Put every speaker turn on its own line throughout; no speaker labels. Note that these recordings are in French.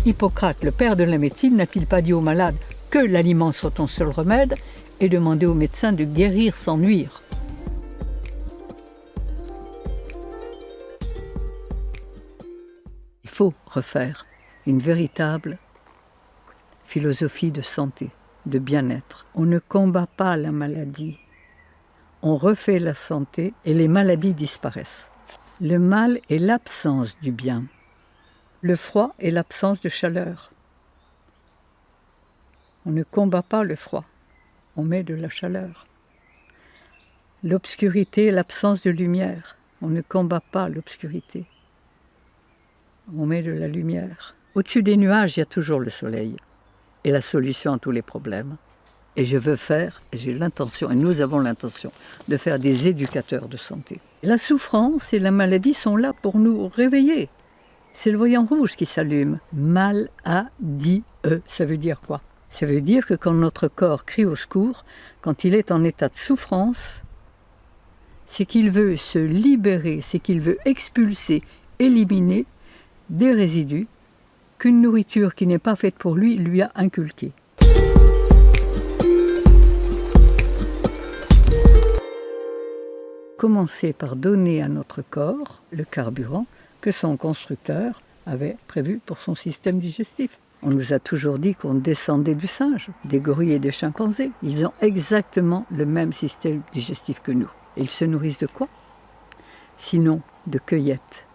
Hippocrate, le père de la médecine, n'a-t-il pas dit aux malades que l'aliment soit ton seul remède et demandé aux médecins de guérir sans nuire? Il faut refaire une véritable philosophie de santé, de bien-être. On ne combat pas la maladie, on refait la santé et les maladies disparaissent. Le mal est l'absence du bien. Le froid est l'absence de chaleur. On ne combat pas le froid, on met de la chaleur. L'obscurité est l'absence de lumière. On ne combat pas l'obscurité, on met de la lumière. Au-dessus des nuages, il y a toujours le soleil et la solution à tous les problèmes. Et je veux faire, et j'ai l'intention, et nous avons l'intention, de faire des éducateurs de santé. La souffrance et la maladie sont là pour nous réveiller. C'est le voyant rouge qui s'allume. Maladie, ça veut dire quoi? Ça veut dire que quand notre corps crie au secours, quand il est en état de souffrance, c'est qu'il veut se libérer, c'est qu'il veut expulser, éliminer des résidus qu'une nourriture qui n'est pas faite pour lui lui a inculqués. Commencer par donner à notre corps le carburant que son constructeur avait prévu pour son système digestif. On nous a toujours dit qu'on descendait du singe, des gorilles et des chimpanzés. Ils ont exactement le même système digestif que nous. Et ils se nourrissent de quoi? Sinon de cueillettes.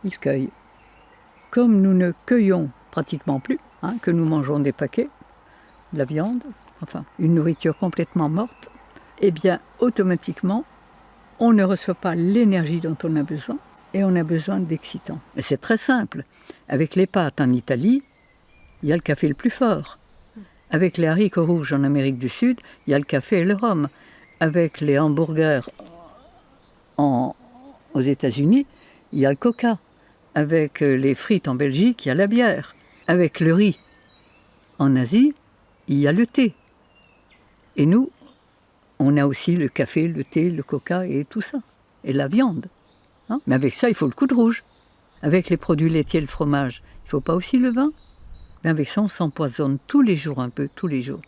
Ils cueillent. Comme nous ne cueillons pratiquement plus, que nous mangeons des paquets, de la viande, enfin une nourriture complètement morte, eh bien automatiquement, on ne reçoit pas l'énergie dont on a besoin et on a besoin d'excitants. Et c'est très simple. Avec les pâtes en Italie, il y a le café le plus fort. Avec les haricots rouges en Amérique du Sud, il y a le café et le rhum. Avec les hamburgers aux États-Unis, il y a le coca. Avec les frites en Belgique, il y a la bière. Avec le riz en Asie, il y a le thé. Et nous, on a aussi le café, le thé, le coca et tout ça. Et la viande. Mais avec ça, il faut le coup de rouge. Avec les produits laitiers et le fromage, il ne faut pas aussi le vin. Mais avec ça, on s'empoisonne tous les jours un peu, tous les jours,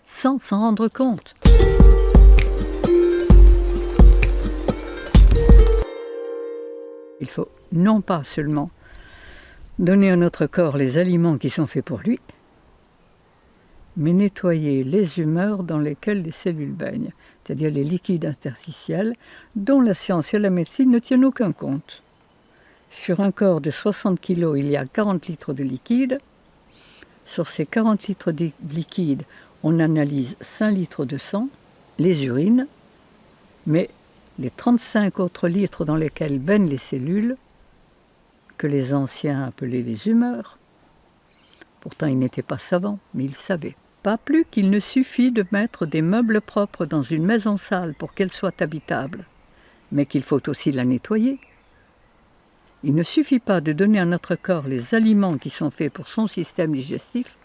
sans s'en rendre compte. Il faut non pas seulement donner à notre corps les aliments qui sont faits pour lui, mais nettoyer les humeurs dans lesquelles les cellules baignent, c'est-à-dire les liquides interstitiels dont la science et la médecine ne tiennent aucun compte. Sur un corps de 60 kg, il y a 40 litres de liquide. Sur ces 40 litres de liquide, on analyse 5 litres de sang, les urines, mais les 35 autres litres dans lesquels baignent les cellules, que les anciens appelaient les humeurs, pourtant ils n'étaient pas savants, mais ils savaient. Pas plus qu'il ne suffit de mettre des meubles propres dans une maison sale pour qu'elle soit habitable, mais qu'il faut aussi la nettoyer. Il ne suffit pas de donner à notre corps les aliments qui sont faits pour son système digestif,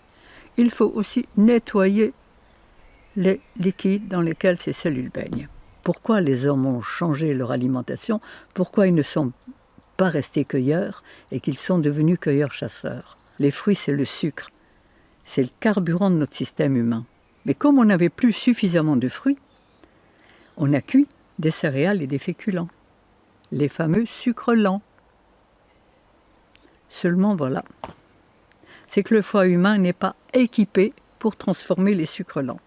il faut aussi nettoyer les liquides dans lesquels ces cellules baignent. Pourquoi les hommes ont changé leur alimentation? Pourquoi ils ne sont pas restés cueilleurs et qu'ils sont devenus cueilleurs-chasseurs? Les fruits, c'est le sucre. C'est le carburant de notre système humain. Mais comme on n'avait plus suffisamment de fruits, on a cuit des céréales et des féculents. Les fameux sucres lents. Seulement voilà, c'est que le foie humain n'est pas équipé pour transformer les sucres lents.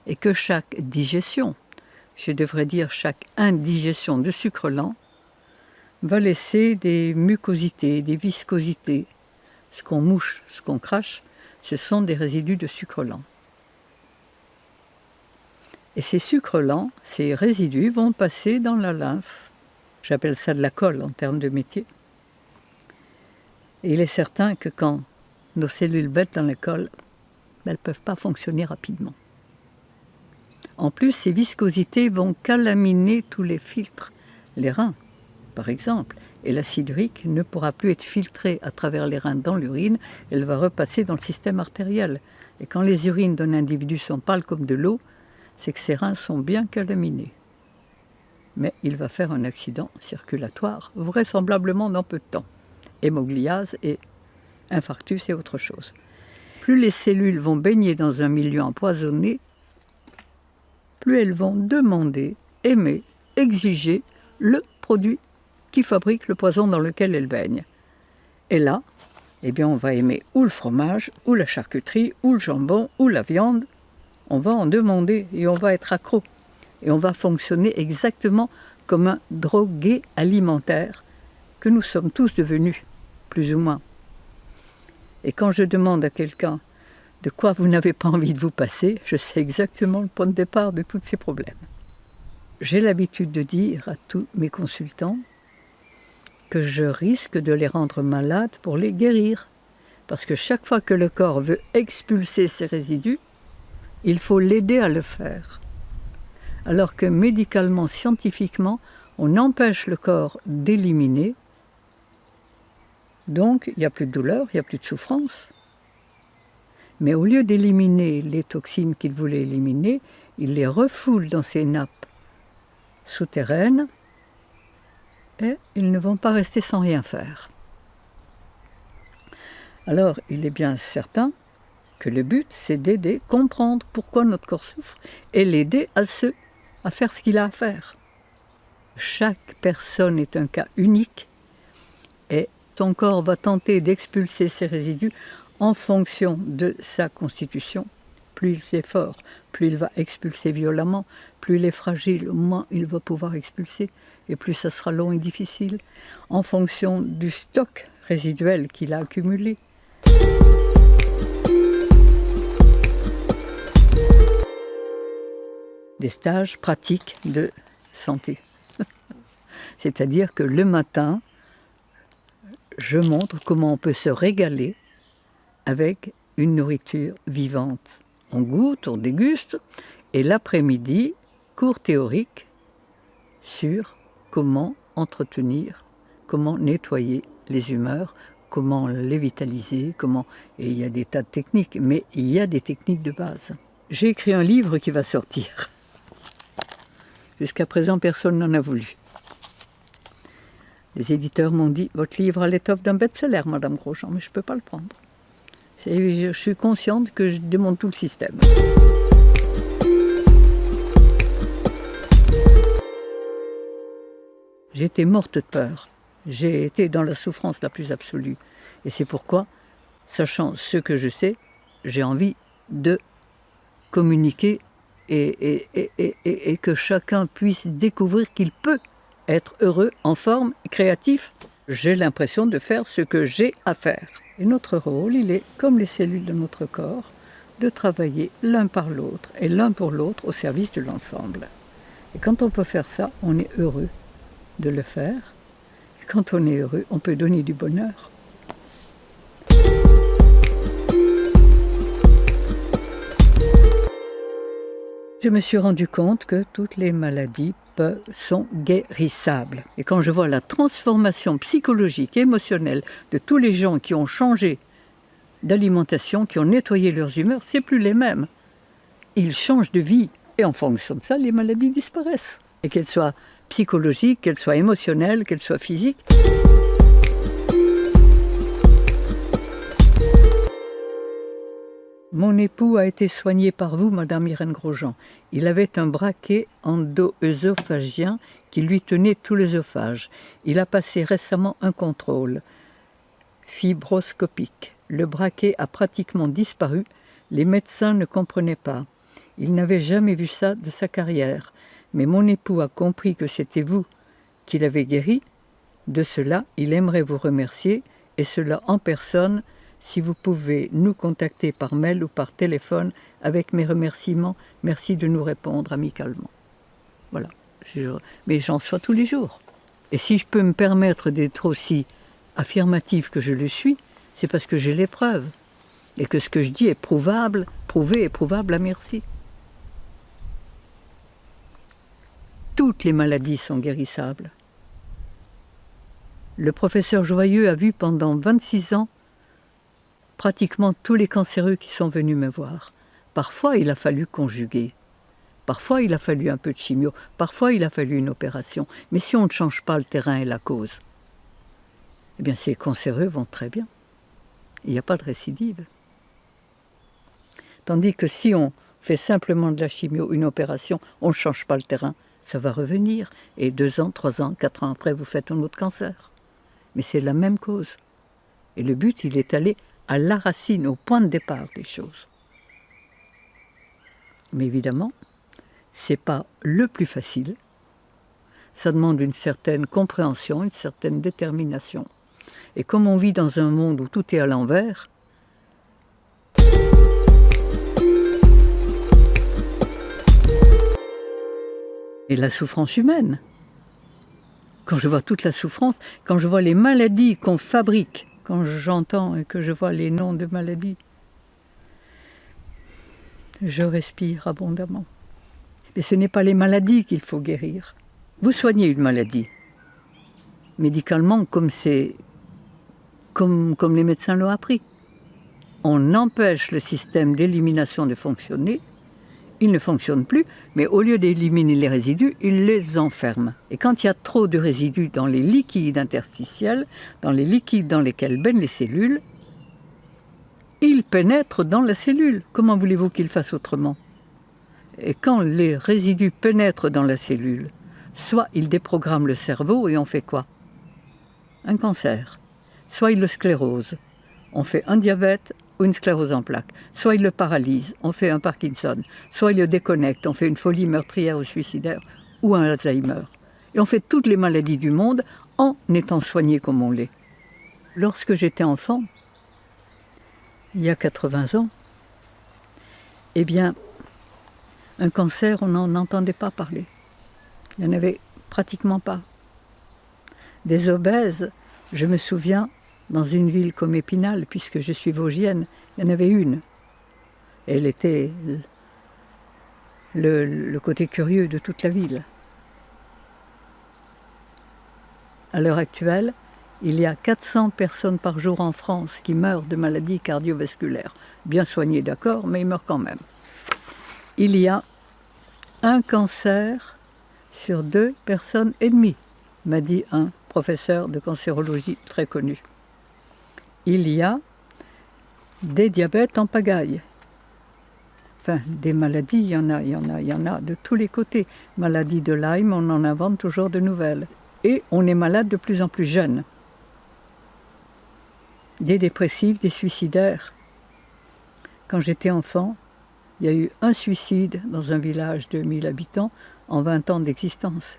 Et que chaque digestion, je devrais dire chaque indigestion de sucre lent, va laisser des mucosités, des viscosités. Ce qu'on mouche, ce qu'on crache, ce sont des résidus de sucre lent. Et ces sucres lents, ces résidus vont passer dans la lymphe. J'appelle ça de la colle en termes de métier. Et il est certain que quand nos cellules bêtent dans la colle, elles ne peuvent pas fonctionner rapidement. En plus, ces viscosités vont calaminer tous les filtres, les reins par exemple, et l'acide urique ne pourra plus être filtré à travers les reins dans l'urine, elle va repasser dans le système artériel. Et quand les urines d'un individu sont pâles comme de l'eau, c'est que ses reins sont bien calaminés. Mais il va faire un accident circulatoire, vraisemblablement dans peu de temps. hémogliase et infarctus et autre chose. Plus les cellules vont baigner dans un milieu empoisonné, plus elles vont demander, aimer, exiger le produit qui fabrique le poison dans lequel elles baignent. Et là, eh bien, on va aimer ou le fromage, ou la charcuterie, ou le jambon, ou la viande. On va en demander et on va être accro. Et on va fonctionner exactement comme un drogué alimentaire que nous sommes tous devenus, plus ou moins. Et quand je demande à quelqu'un de quoi vous n'avez pas envie de vous passer, je sais exactement le point de départ de tous ces problèmes. J'ai l'habitude de dire à tous mes consultants que je risque de les rendre malades pour les guérir. Parce que chaque fois que le corps veut expulser ses résidus, il faut l'aider à le faire. Alors que médicalement, scientifiquement, on empêche le corps d'éliminer. Donc, il n'y a plus de douleur, il n'y a plus de souffrance. Mais au lieu d'éliminer les toxines qu'il voulait éliminer, il les refoule dans ses nappes souterraines et ils ne vont pas rester sans rien faire. Alors, il est bien certain que le but, c'est d'aider, comprendre pourquoi notre corps souffre et l'aider à faire ce qu'il a à faire. Chaque personne est un cas unique et son corps va tenter d'expulser ses résidus en fonction de sa constitution. Plus il est fort, plus il va expulser violemment, plus il est fragile, moins il va pouvoir expulser, et plus ça sera long et difficile, en fonction du stock résiduel qu'il a accumulé. Des stages pratiques de santé. C'est-à-dire que le matin, je montre comment on peut se régaler avec une nourriture vivante. On goûte, on déguste, et l'après-midi, cours théorique sur comment entretenir, comment nettoyer les humeurs, comment les vitaliser, et il y a des tas de techniques, mais il y a des techniques de base. J'ai écrit un livre qui va sortir. Jusqu'à présent, personne n'en a voulu. Les éditeurs m'ont dit « Votre livre a l'étoffe d'un best-seller, Madame Grosjean, mais je ne peux pas le prendre. » Et je suis consciente que je démonte tout le système. J'étais morte de peur. J'ai été dans la souffrance la plus absolue. Et c'est pourquoi, sachant ce que je sais, j'ai envie de communiquer et que chacun puisse découvrir qu'il peut être heureux, en forme, créatif. J'ai l'impression de faire ce que j'ai à faire. Et notre rôle, il est, comme les cellules de notre corps, de travailler l'un par l'autre et l'un pour l'autre au service de l'ensemble. Et quand on peut faire ça, on est heureux de le faire. Et quand on est heureux, on peut donner du bonheur. Je me suis rendu compte que toutes les maladies sont guérissables. Et quand je vois la transformation psychologique et émotionnelle de tous les gens qui ont changé d'alimentation, qui ont nettoyé leurs humeurs, c'est plus les mêmes. Ils changent de vie et en fonction de ça, les maladies disparaissent. Et qu'elles soient psychologiques, qu'elles soient émotionnelles, qu'elles soient physiques. Mon époux a été soigné par vous, Madame Irène Grosjean. Il avait un braquet endo-œsophagien qui lui tenait tout l'œsophage. Il a passé récemment un contrôle fibroscopique. Le braquet a pratiquement disparu. Les médecins ne comprenaient pas. Il n'avait jamais vu ça de sa carrière. Mais mon époux a compris que c'était vous qui l'avez guéri. De cela, il aimerait vous remercier, et cela en personne. Si vous pouvez nous contacter par mail ou par téléphone avec mes remerciements, merci de nous répondre amicalement. Voilà. Mais j'en sois tous les jours. Et si je peux me permettre d'être aussi affirmative que je le suis, c'est parce que j'ai les preuves. Et que ce que je dis est prouvable, prouvé et prouvable à merci. Toutes les maladies sont guérissables. Le professeur Joyeux a vu pendant 26 ans pratiquement tous les cancéreux qui sont venus me voir. Parfois, il a fallu conjuguer. Parfois, il a fallu un peu de chimio. Parfois, il a fallu une opération. Mais si on ne change pas le terrain et la cause, eh bien ces cancéreux vont très bien. Il n'y a pas de récidive. Tandis que si on fait simplement de la chimio, une opération, on ne change pas le terrain, ça va revenir. Et 2 ans, 3 ans, 4 ans après, vous faites un autre cancer. Mais c'est la même cause. Et le but, il est allé à la racine, au point de départ des choses. Mais évidemment, ce n'est pas le plus facile. Ça demande une certaine compréhension, une certaine détermination. Et comme on vit dans un monde où tout est à l'envers, et la souffrance humaine, quand je vois toute la souffrance, quand je vois les maladies qu'on fabrique, quand j'entends et que je vois les noms de maladies, je respire abondamment. Mais ce n'est pas les maladies qu'il faut guérir. Vous soignez une maladie, médicalement, comme les médecins l'ont appris. On empêche le système d'élimination de fonctionner, il ne fonctionne plus, mais au lieu d'éliminer les résidus, il les enferme. Et quand il y a trop de résidus dans les liquides interstitiels, dans les liquides dans lesquels baignent les cellules, ils pénètrent dans la cellule. Comment voulez-vous qu'ils fassent autrement? Et quand les résidus pénètrent dans la cellule, soit ils déprogramment le cerveau et on fait quoi? Un cancer. Soit ils le sclérosent, on fait un diabète ou une sclérose en plaques. Soit ils le paralysent, on fait un Parkinson. Soit ils le déconnectent, on fait une folie meurtrière ou suicidaire ou un Alzheimer. Et on fait toutes les maladies du monde en étant soigné comme on l'est. Lorsque j'étais enfant, il y a 80 ans, eh bien, un cancer, on n'en entendait pas parler. Il n'y en avait pratiquement pas. Des obèses, je me souviens, dans une ville comme Épinal, puisque je suis vosgienne, il y en avait une. Elle était le côté curieux de toute la ville. À l'heure actuelle, il y a 400 personnes par jour en France qui meurent de maladies cardiovasculaires. Bien soignées, d'accord, mais ils meurent quand même. Il y a un cancer sur 2 personnes et demie, m'a dit un professeur de cancérologie très connu. Il y a des diabètes en pagaille. Enfin, des maladies, il y en a de tous les côtés. Maladie de Lyme, on en invente toujours de nouvelles. Et on est malade de plus en plus jeune. Des dépressifs, des suicidaires. Quand j'étais enfant, il y a eu un suicide dans un village de 1000 habitants en 20 ans d'existence.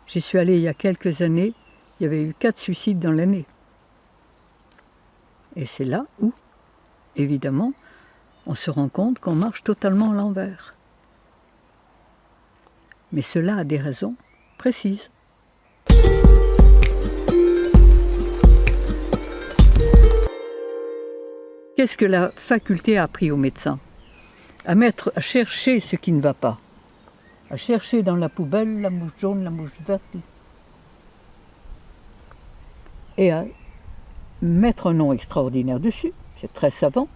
J'y suis allée il y a quelques années, il y avait eu 4 suicides dans l'année. Et c'est là où, évidemment, on se rend compte qu'on marche totalement à l'envers. Mais cela a des raisons précises. Qu'est-ce que la faculté a appris aux médecins? À chercher ce qui ne va pas. À chercher dans la poubelle la mouche jaune, la mouche verte. Et à mettre un nom extraordinaire dessus, c'est très savant.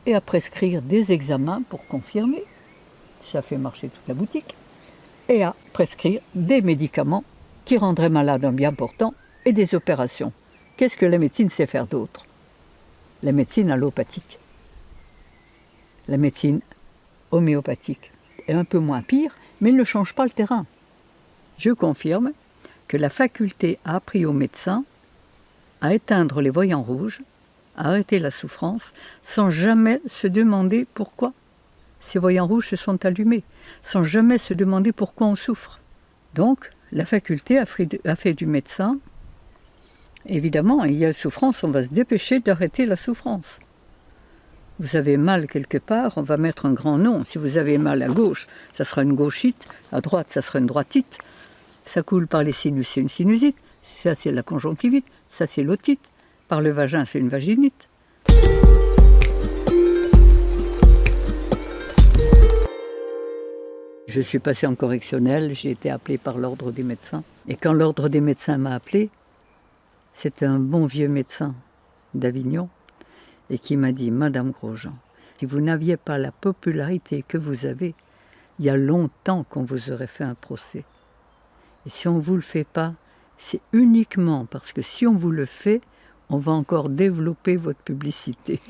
Et à prescrire des examens pour confirmer. Ça fait marcher toute la boutique. Et à prescrire des médicaments qui rendraient malade un bien portant et des opérations. Qu'est-ce que la médecine sait faire d'autre? La médecine allopathique. La médecine homéopathique est un peu moins pire, mais elle ne change pas le terrain. Je confirme que la faculté a appris aux médecins à éteindre les voyants rouges, à arrêter la souffrance, sans jamais se demander pourquoi ces voyants rouges se sont allumés, sans jamais se demander pourquoi on souffre. Donc, la faculté a fait du médecin, évidemment, il y a souffrance, on va se dépêcher d'arrêter la souffrance. Vous avez mal quelque part, on va mettre un grand nom. Si vous avez mal à gauche, ça sera une gauchite, à droite, ça sera une droitite. Ça coule par les sinus, c'est une sinusite. Ça, c'est la conjonctivite. Ça, c'est l'otite. Par le vagin, c'est une vaginite. Je suis passée en correctionnel, j'ai été appelée par l'ordre des médecins. Et quand l'ordre des médecins m'a appelée, c'était un bon vieux médecin d'Avignon et qui m'a dit « Madame Grosjean, si vous n'aviez pas la popularité que vous avez, il y a longtemps qu'on vous aurait fait un procès. Et si on ne vous le fait pas, c'est uniquement parce que si on vous le fait, on va encore développer votre publicité.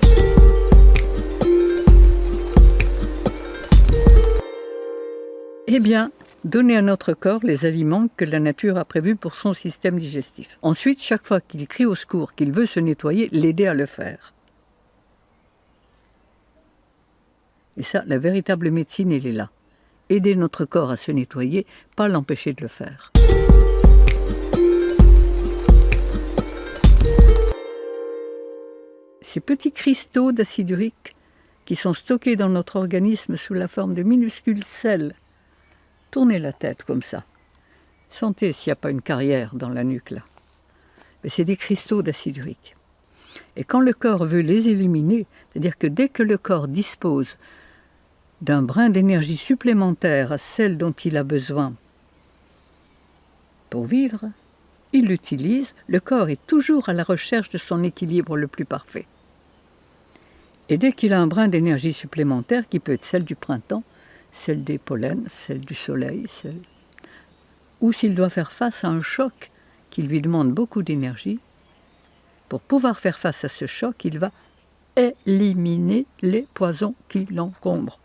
Eh bien, donnez à notre corps les aliments que la nature a prévus pour son système digestif. Ensuite, chaque fois qu'il crie au secours, qu'il veut se nettoyer, l'aider à le faire. Et ça, la véritable médecine, elle est là. Aider notre corps à se nettoyer, pas l'empêcher de le faire. Ces petits cristaux d'acide urique qui sont stockés dans notre organisme sous la forme de minuscules sels. Tournez la tête comme ça. Sentez s'il n'y a pas une carrière dans la nuque là. Mais c'est des cristaux d'acide urique. Et quand le corps veut les éliminer, c'est-à-dire que dès que le corps dispose d'un brin d'énergie supplémentaire à celle dont il a besoin pour vivre, il l'utilise. Le corps est toujours à la recherche de son équilibre le plus parfait. Et dès qu'il a un brin d'énergie supplémentaire, qui peut être celle du printemps, celle des pollens, celle du soleil, ou s'il doit faire face à un choc qui lui demande beaucoup d'énergie, pour pouvoir faire face à ce choc, il va éliminer les poisons qui l'encombrent.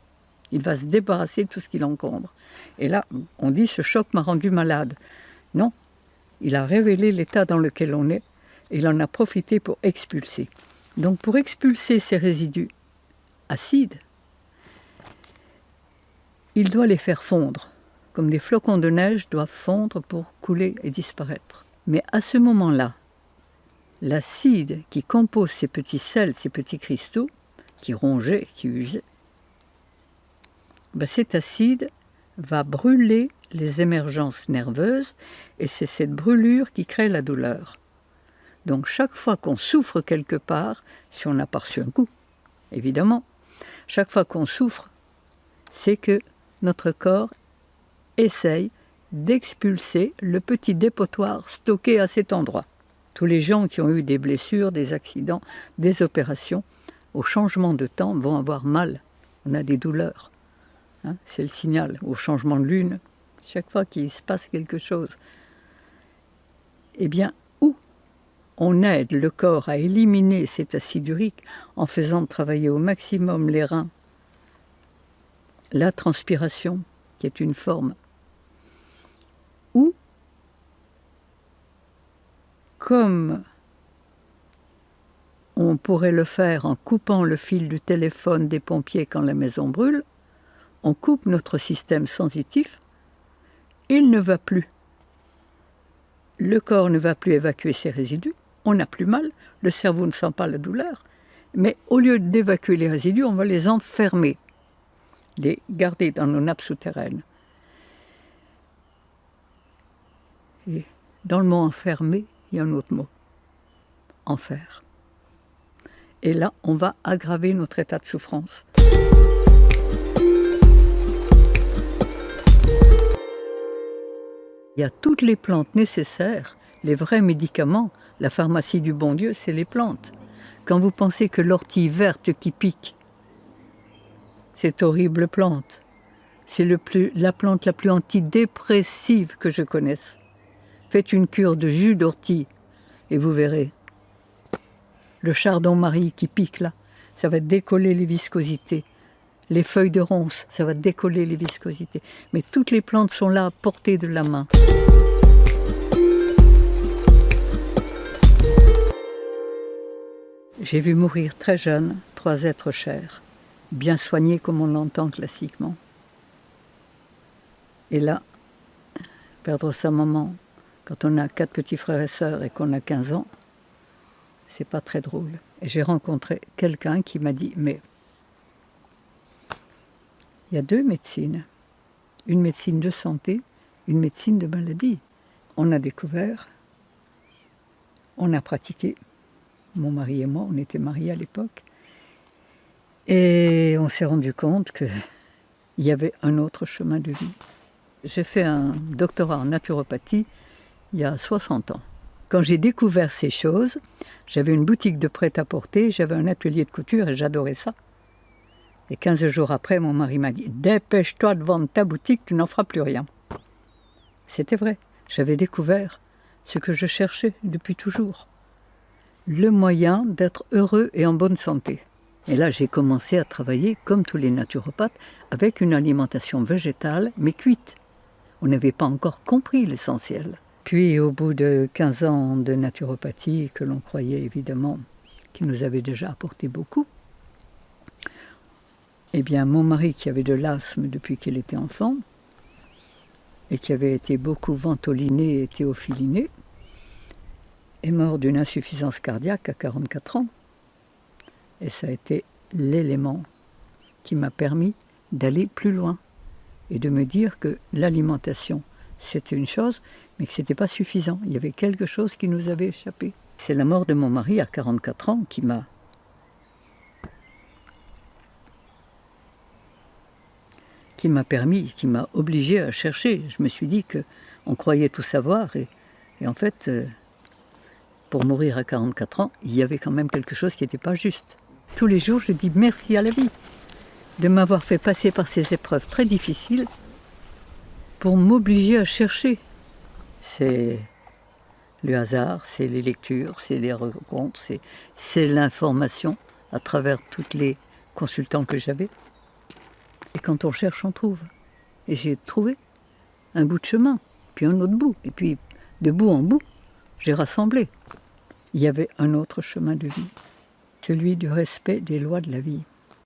Il va se débarrasser de tout ce qui l'encombre. Et là, on dit « ce choc m'a rendu malade ». Non, il a révélé l'état dans lequel on est et il en a profité pour expulser. Donc pour expulser ces résidus acides, il doit les faire fondre, comme des flocons de neige doivent fondre pour couler et disparaître. Mais à ce moment-là, l'acide qui compose ces petits sels, ces petits cristaux, qui rongeaient, qui usaient, cet acide va brûler les émergences nerveuses et c'est cette brûlure qui crée la douleur. Donc chaque fois qu'on souffre quelque part, si on n'a pas reçu un coup, évidemment, chaque fois qu'on souffre, c'est que notre corps essaye d'expulser le petit dépotoir stocké à cet endroit. Tous les gens qui ont eu des blessures, des accidents, des opérations, au changement de temps, vont avoir mal. On a des douleurs. C'est le signal. Au changement de lune, chaque fois qu'il se passe quelque chose, eh bien, où on aide le corps à éliminer cet acide urique en faisant travailler au maximum les reins, la transpiration, qui est une forme, ou comme on pourrait le faire en coupant le fil du téléphone des pompiers quand la maison brûle, on coupe notre système sensitif, il ne va plus. Le corps ne va plus évacuer ses résidus, on n'a plus mal, le cerveau ne sent pas la douleur, mais au lieu d'évacuer les résidus, on va les enfermer, les garder dans nos nappes souterraines. Et dans le mot enfermer, il y a un autre mot, enfer. Et là, on va aggraver notre état de souffrance. Il y a toutes les plantes nécessaires, les vrais médicaments. La pharmacie du bon Dieu, c'est les plantes. Quand vous pensez que l'ortie verte qui pique, cette horrible plante, c'est la plante la plus antidépressive que je connaisse. Faites une cure de jus d'ortie et vous verrez. Le chardon-marie qui pique là, ça va décoller les viscosités. Les feuilles de ronce, ça va décoller les viscosités. Mais toutes les plantes sont là à portée de la main. J'ai vu mourir très jeune 3 êtres chers, bien soignés comme on l'entend classiquement. Et là, perdre sa maman, quand on a 4 petits frères et sœurs et qu'on a 15 ans, c'est pas très drôle. Et j'ai rencontré quelqu'un qui m'a dit, mais il y a 2 médecines, une médecine de santé, une médecine de maladie. On a découvert, on a pratiqué, mon mari et moi, on était mariés à l'époque, et on s'est rendu compte qu'il y avait un autre chemin de vie. J'ai fait un doctorat en naturopathie il y a 60 ans. Quand j'ai découvert ces choses, j'avais une boutique de prêt-à-porter, j'avais un atelier de couture et j'adorais ça. Et 15 jours après, mon mari m'a dit « Dépêche-toi de vendre ta boutique, tu n'en feras plus rien ». C'était vrai, j'avais découvert ce que je cherchais depuis toujours. Le moyen d'être heureux et en bonne santé. Et là, j'ai commencé à travailler, comme tous les naturopathes, avec une alimentation végétale, mais cuite. On n'avait pas encore compris l'essentiel. Puis, au bout de 15 ans de naturopathie, que l'on croyait évidemment, qui nous avait déjà apporté beaucoup, eh bien, mon mari, qui avait de l'asthme depuis qu'il était enfant, et qui avait été beaucoup ventoliné et théophiliné, est mort d'une insuffisance cardiaque à 44 ans. Et ça a été l'élément qui m'a permis d'aller plus loin et de me dire que l'alimentation, c'était une chose, mais que ce n'était pas suffisant. Il y avait quelque chose qui nous avait échappé. C'est la mort de mon mari à 44 ans qui m'a permis, qui m'a obligé à chercher. Je me suis dit qu'on croyait tout savoir et en fait, pour mourir à 44 ans, il y avait quand même quelque chose qui n'était pas juste. Tous les jours, je dis merci à la vie de m'avoir fait passer par ces épreuves très difficiles pour m'obliger à chercher. C'est le hasard, c'est les lectures, c'est les rencontres, c'est l'information à travers tous les consultants que j'avais. Et quand on cherche, on trouve. Et j'ai trouvé un bout de chemin, puis un autre bout. Et puis, de bout en bout, j'ai rassemblé. Il y avait un autre chemin de vie, celui du respect des lois de la vie.